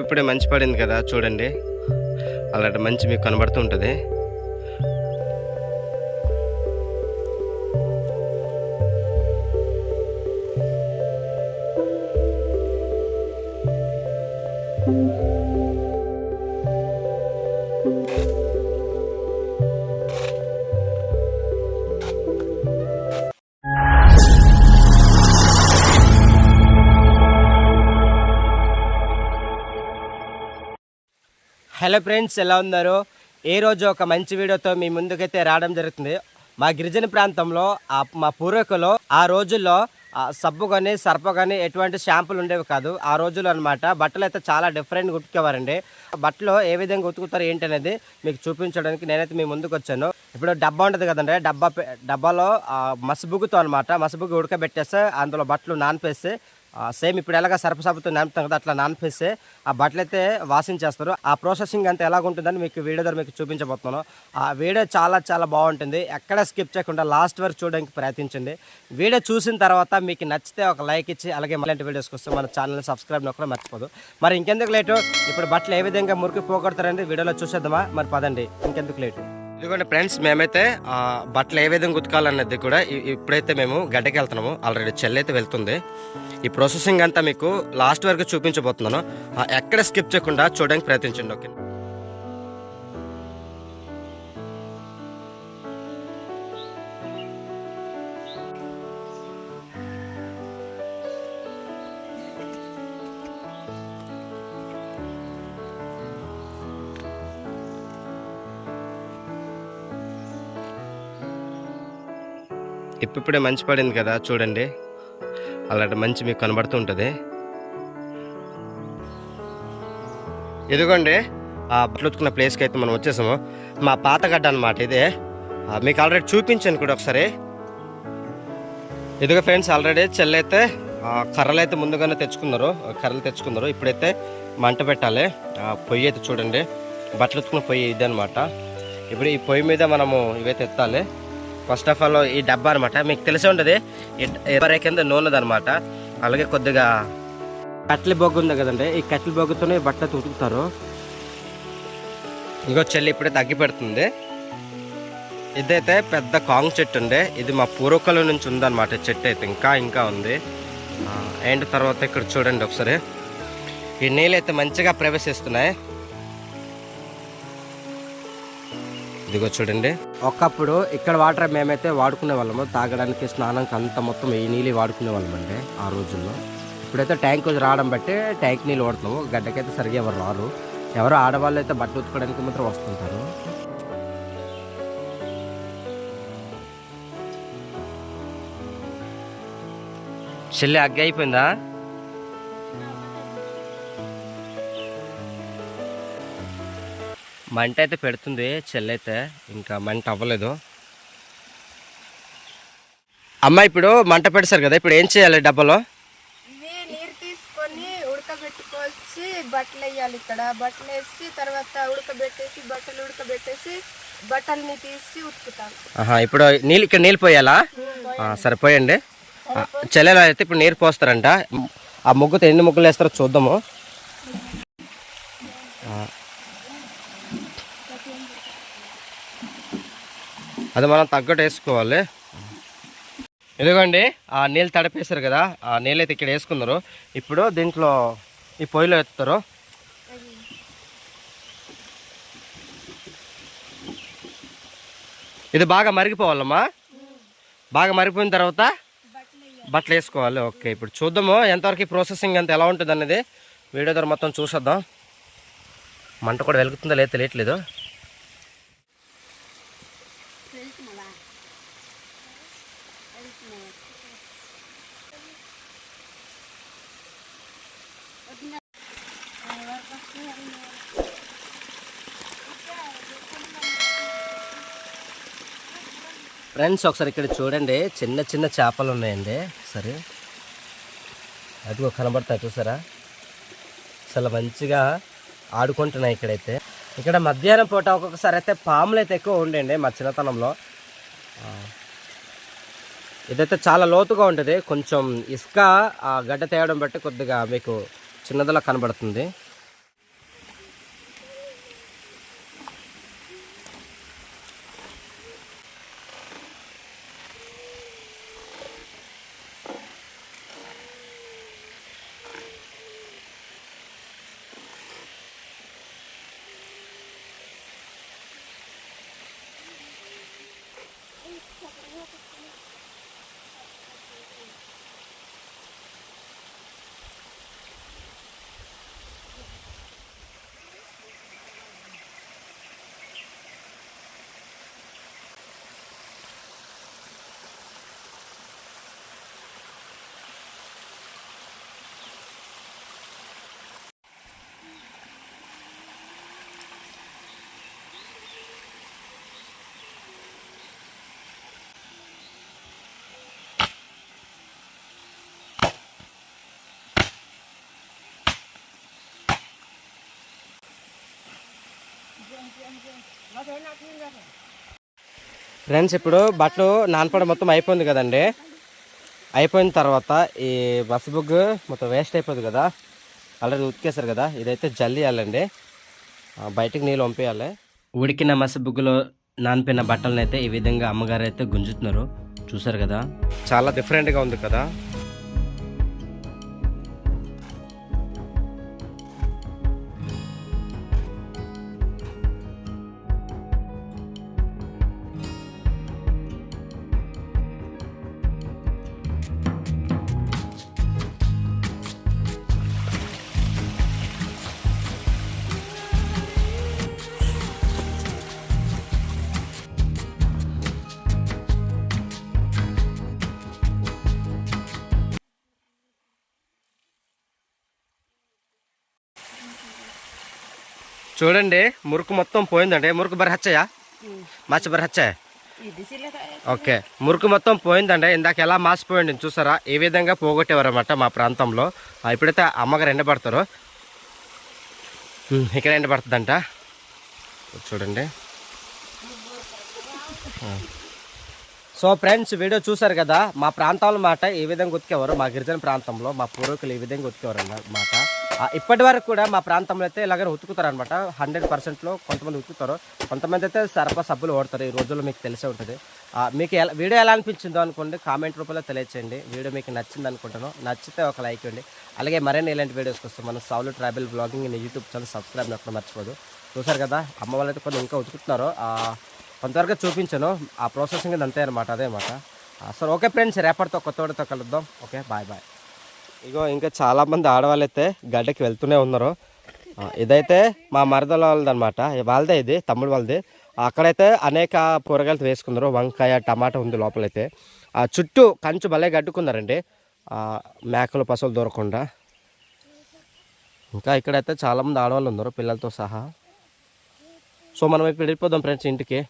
ఇప్పుడే మంచి పడింది కదా చూడండి, అలాంటి మంచి మీకు కనబడుతూ ఉంటుంది. హలో ఫ్రెండ్స్, ఎలా ఉన్నారు? ఏ రోజు ఒక మంచి వీడియోతో మీ ముందుకైతే రావడం జరుగుతుంది. మా గిరిజన ప్రాంతంలో మా పూర్వీకులు ఆ రోజుల్లో సబ్బు కానీ సర్ప కానీ ఎటువంటి షాంపులు ఉండేవి కాదు ఆ రోజుల్లో అనమాట. బట్టలు అయితే చాలా డిఫరెంట్గా ఉతికేవారండి. బట్టలు ఏ విధంగా ఉతుకుతారు ఏంటి అనేది మీకు చూపించడానికి నేనైతే మీ ముందుకు వచ్చాను. ఇప్పుడు డబ్బా ఉంటుంది కదండి, డబ్బాలో మసిబుగ్గుతో అనమాట, మసిబుగ్గు ఉడకబెట్టేస్తే అందులో బట్టలు నానపేస్తే సేమ్ ఇప్పుడు ఎలాగ సర్పసబ్బుతో నానుతాం కదా అట్లా నానపేస్తే ఆ బట్టలు అయితే వాషింగ్ చేస్తారు. ఆ ప్రాసెసింగ్ అంతా ఎలాగుంటుందని మీకు వీడియో ద్వారా మీకు చూపించబోతున్నాను. ఆ వీడియో చాలా చాలా బాగుంటుంది. ఎక్కడ స్కిప్ చేయకుండా లాస్ట్ వరకు చూడడానికి ప్రయత్నించండి. వీడియో చూసిన తర్వాత మీకు నచ్చితే ఒక లైక్ ఇచ్చి అలాగే మళ్ళీ వీడియోస్ కోసం మన ఛానల్ని సబ్స్క్రైబ్ నొక్కడం మర్చిపోదు. మరి ఇంకెందుకు లేటు, ఇప్పుడు బట్టలు ఏ విధంగా మురికి పోగొడతారండి వీడియోలో చూసేద్దామా? మరి పదండి, ఇంకెందుకు లేటు. ఇదిగోండి ఫ్రెండ్స్, మేమైతే బట్టలు ఏ విధంగా ఉతకాలన్నది కూడా ఇప్పుడైతే మేము గడ్డకి వెళ్తున్నాము. ఆల్రెడీ చెల్లైతే వెళ్తుంది. ఈ ప్రాసెసింగ్ అంతా మీకు లాస్ట్ వరకు చూపించబోతున్నాను. ఎక్కడ స్కిప్ చేయకుండా చూడడానికి ప్రయత్నించండి. ఓకే, ఇప్పుడే మంచి పడింది కదా చూడండి, అలాంటి మంచి మీకు కనబడుతూ ఉంటుంది. ఇదిగోండి బట్టలు ఉతుకున్న ప్లేస్కి అయితే మనం వచ్చేసాము. మా పాత గడ్డ అనమాట ఇదే. మీకు ఆల్రెడీ చూపించాను కూడా ఒకసారి. ఇదిగో ఫ్రెండ్స్, ఆల్రెడీ చెల్లైతే కర్రలు అయితే ముందుగానే కర్రలు తెచ్చుకున్నారు. ఇప్పుడైతే మంట పెట్టాలి. పొయ్యి అయితే చూడండి, బట్టలు ఉతుకున్న పొయ్యి ఇది అనమాట. ఇప్పుడు ఈ పొయ్యి మీద మనము ఇవైతే ఎత్తాలి. ఫస్ట్ ఆఫ్ ఆల్ ఈ డబ్బా అనమాట, మీకు తెలిసే ఉంటుంది, ఈ కింద నూనె అనమాట. అలాగే కొద్దిగా కట్టెల బొగ్గు ఉంది కదండి, ఈ కట్టెల బొగ్గుతోనే బట్టలు ఉతుకుతారు. ఇంకో చెల్లి ఇప్పుడే తగ్గి పెడుతుంది. ఇదైతే పెద్ద కాంగ్ చెట్టు ఉండే, ఇది మా పూర్వకాలం నుంచి ఉందన్నమాట. చెట్టు అయితే ఇంకా ఉంది. అండ్ తర్వాత ఇక్కడ చూడండి ఒకసారి, ఈ నీళ్ళు అయితే మంచిగా ప్రవేశిస్తున్నాయి. ఇదిగో చూడండి, ఒకప్పుడు ఇక్కడ వాటర్ మేమైతే వాడుకునే వాళ్ళము, తాగడానికి స్నానానికి అంత మొత్తం ఈ నీళ్ళు వాడుకునే వాళ్ళం అండి ఆ రోజుల్లో. ఇప్పుడైతే ట్యాంక్ రావడం బట్టి ట్యాంక్ నీళ్ళు వాడుతున్నాము. గడ్డకైతే సరిగా ఎవరు రారు. ఎవరో ఆడవాళ్ళు అయితే బట్టలు ఉతుకోవడానికి మాత్రం వస్తుంటారు. చెల్లి అగ్గి అయిపోయిందా? మంట అయితే పెడుతుంది చెల్లైతే, ఇంకా మంట అవ్వలేదు. అమ్మ ఇప్పుడు మంట పెడతారు కదా, ఇప్పుడు ఏం చేయాలి? డబ్బాలో నీరు తీసుకొని ఉడకబెట్టుకొచ్చి బట్టలు వేయాలి. ఇక్కడ బట్టలు వేసి తర్వాత ఉడకబెట్టేసి బట్టల్ని తీసి ఉతుకుతాం. ఇప్పుడు ఇక్కడ నీళ్ళు పోయాలా? సరే పోయండి. చెల్లెలో అయితే ఇప్పుడు నీరు పోస్తారంట. ఆ ముగ్గుతో ఎన్ని ముగ్గులు వేస్తారో చూద్దాము. అది మనం తగ్గట్టు వేసుకోవాలి. ఇదిగోండి, ఆ నీళ్ళు తడిపేశారు కదా, ఆ నీళ్ళు అయితే ఇక్కడ వేసుకున్నారు. ఇప్పుడు దీంట్లో ఈ పొయ్యిలో ఎత్తుతారు. ఇది బాగా మరిగిపోవాలమ్మా. బాగా మరిగిపోయిన తర్వాత బట్టలు వేసుకోవాలి. ఓకే, ఇప్పుడు చూద్దాము ఎంతవరకు ప్రాసెసింగ్ అంత ఎలా ఉంటుంది అనేది వీడియో ద్వారా మొత్తం చూసేద్దాం. మంట కూడా వెలుగుతుందో లేదో తెలియట్లేదు. ఫ్రెండ్స్ ఒకసారి ఇక్కడ చూడండి, చిన్న చిన్న చేపలు ఉన్నాయండి. సరే అదిగో కనబడతాయి చూసారా, చాలా మంచిగా ఆడుకుంటున్నాయి ఇక్కడైతే. ఇక్కడ మధ్యాహ్నం పూట ఒక్కొక్కసారి అయితే పాములు అయితే ఎక్కువ ఉండండి మా చిన్నతనంలో. ఇదైతే చాలా లోతుగా ఉంటుంది. కొంచెం ఇసుక గడ్డ తేయడం బట్టి కొద్దిగా మీకు చిన్నదిలా కనబడుతుంది. ఫ్రెండ్స్ ఇప్పుడు బట్టలు నానపడం మొత్తం అయిపోయింది కదండి. అయిపోయిన తర్వాత ఈ బస్సు బుగ్గు మొత్తం వేస్ట్ అయిపోతుంది కదా, ఆల్రెడీ ఉతికేశారు కదా. ఇదైతే జల్లియాలండి, బయటికి నీళ్ళు పంపించాలి. ఉడికిన మసి బుగ్గులో నానిపోయిన బట్టలను అయితే ఈ విధంగా అమ్మగారు అయితే గుంజుతున్నారు. చూసారు కదా, చాలా డిఫరెంట్గా ఉంది కదా. చూడండి మురుకు మొత్తం పోయిందండి. మురుకు బరి హచ్చయా మాచి బరి హచ్చాయ. ఓకే, మురుకు మొత్తం పోయిందండి. ఇందాక ఎలా మాసిపోయింది చూసారా, ఏ విధంగా పోగొట్టేవారు అన్నమాట మా ప్రాంతంలో. ఇప్పుడైతే అమ్మగారు ఎండబడతారు, ఇక్కడ ఎండబడుతుందంట. చూడండి. సో ఫ్రెండ్స్, వీడియో చూసారు కదా, మా ప్రాంతంలో మాట ఏ విధంగా ఉతికేవారు, మా గిరిజన ప్రాంతంలో మా పూర్వీకులు ఈ విధంగా ఉతికేవారు అన్నమాట. ఇప్పటి వరకు కూడా మా ప్రాంతంలో అయితే ఇలాగ ఉతుకుతారు అనమాట. 100%లో కొంతమంది ఉతుకుతారు, కొంతమంది అయితే సర్ప సబ్బులు ఓడతారు. ఈ రోజుల్లో మీకు తెలిసే ఉంటుంది. మీకు వీడియో ఎలా అనిపించిందో అనుకోండి, కామెంట్ రూపంలో తెలియచేయండి. వీడియో మీకు నచ్చింది అనుకుంటాను. నచ్చితే ఒక లైక్ ఇవ్వండి. అలాగే మరిన్ని ఇలాంటి వీడియోస్ కోసం మన సౌలు tribal blogging YouTube channel subscribe నొక్కడం మర్చిపోదు. చూసారు కదా, అమ్మ వాళ్ళు అయితే కొన్ని ఇంకా ఉతుకుతున్నారు. కొంతవరకు చూపించాను, ఆ ప్రాసెసింగ్ అంతే అనమాట, అదే అనమాట. సరే ఓకే ఫ్రెండ్స్, రేపటితో కొత్తవాడితో కలుద్దాం. Okay, bye bye. ఇగో ఇంకా చాలామంది ఆడవాళ్ళు అయితే గడ్డకి వెళ్తూనే ఉన్నారు. ఇదైతే మా మరదల వాళ్ళది అనమాట, వాళ్ళదే, ఇది తమ్ముడు వాళ్ళది. అక్కడైతే అనేక కూరగాయలు వేసుకున్నారు, వంకాయ టమాటా ఉంది లోపలైతే. చుట్టూ కంచు భలే కట్టుకున్నారండి, మేకలు పశువులు దొరకకుండా. ఇంకా ఇక్కడైతే చాలామంది ఆడవాళ్ళు ఉన్నారు పిల్లలతో సహా. సో మనం ఇప్పుడు వెళ్ళిపోదాం ఫ్రెండ్స్ ఇంటికి.